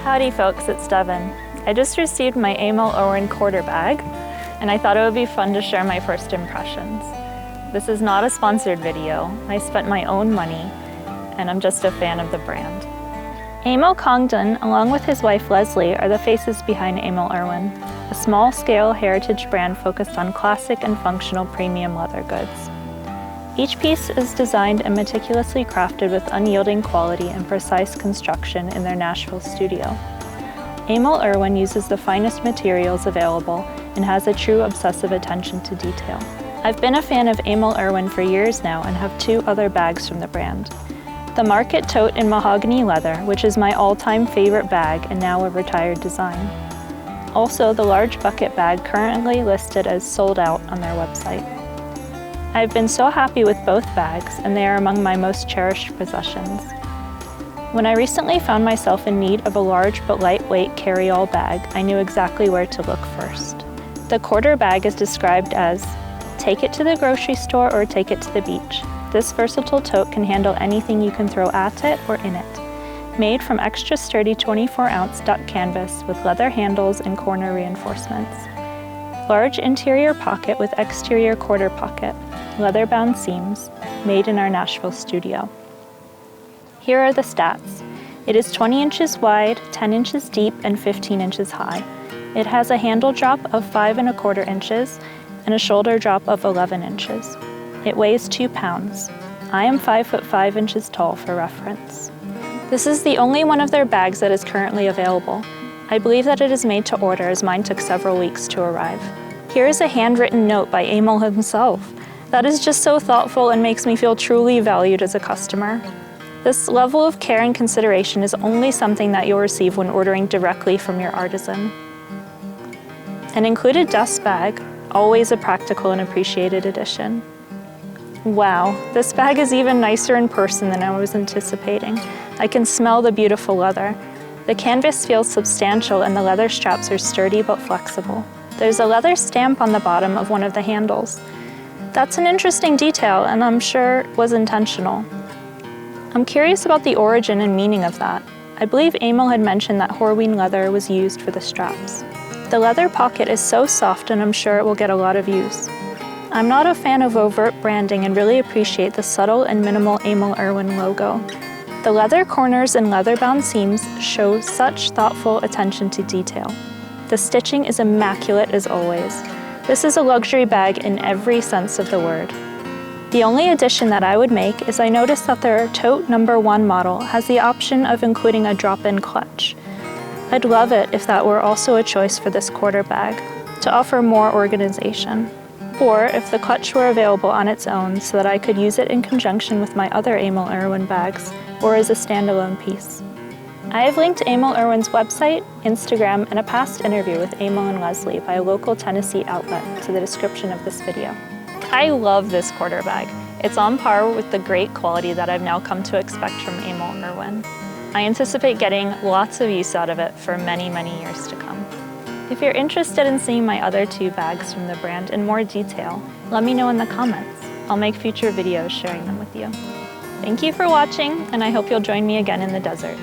Howdy folks, it's Devin. I just received my Emil Erwin Quarter Bag, and I thought it would be fun to share my first impressions. This is not a sponsored video. I spent my own money, and I'm just a fan of the brand. Emil Congdon, along with his wife Leslie, are the faces behind Emil Erwin, a small-scale heritage brand focused on classic and functional premium leather goods. Each piece is designed and meticulously crafted with unyielding quality and precise construction in their Nashville studio. Emil Erwin uses the finest materials available and has a true obsessive attention to detail. I've been a fan of Emil Erwin for years now and have 2 other bags from the brand. The Market Tote in mahogany leather, which is my all-time favorite bag and now a retired design. Also, the large bucket bag currently listed as sold out on their website. I've been so happy with both bags, and they are among my most cherished possessions. When I recently found myself in need of a large but lightweight carry-all bag, I knew exactly where to look first. The quarter bag is described as, take it to the grocery store or take it to the beach. This versatile tote can handle anything you can throw at it or in it. Made from extra sturdy 24-ounce duck canvas with leather handles and corner reinforcements. Large interior pocket with exterior quarter pocket. Leather-bound seams, made in our Nashville studio. Here are the stats. It is 20 inches wide, 10 inches deep, and 15 inches high. It has a handle drop of 5¼ inches and a shoulder drop of 11 inches. It weighs 2 pounds. I am 5'5" inches tall for reference. This is the only one of their bags that is currently available. I believe that it is made to order, as mine took several weeks to arrive. Here is a handwritten note by Emil himself. That is just so thoughtful and makes me feel truly valued as a customer. This level of care and consideration is only something that you'll receive when ordering directly from your artisan. An included dust bag, always a practical and appreciated addition. Wow, this bag is even nicer in person than I was anticipating. I can smell the beautiful leather. The canvas feels substantial and the leather straps are sturdy but flexible. There's a leather stamp on the bottom of one of the handles. That's an interesting detail, and I'm sure was intentional. I'm curious about the origin and meaning of that. I believe Emil had mentioned that Horween leather was used for the straps. The leather pocket is so soft, and I'm sure it will get a lot of use. I'm not a fan of overt branding and really appreciate the subtle and minimal Emil Erwin logo. The leather corners and leather-bound seams show such thoughtful attention to detail. The stitching is immaculate as always. This is a luxury bag in every sense of the word. The only addition that I would make is I noticed that their tote number 1 model has the option of including a drop-in clutch. I'd love it if that were also a choice for this quarter bag, to offer more organization. Or if the clutch were available on its own so that I could use it in conjunction with my other Emil Erwin bags, or as a standalone piece. I have linked Emil Erwin's website, Instagram, and a past interview with Emil and Leslie by a local Tennessee outlet to the description of this video. I love this quarter bag. It's on par with the great quality that I've now come to expect from Emil Erwin. I anticipate getting lots of use out of it for many, many years to come. If you're interested in seeing my other 2 bags from the brand in more detail, let me know in the comments. I'll make future videos sharing them with you. Thank you for watching, and I hope you'll join me again in the desert.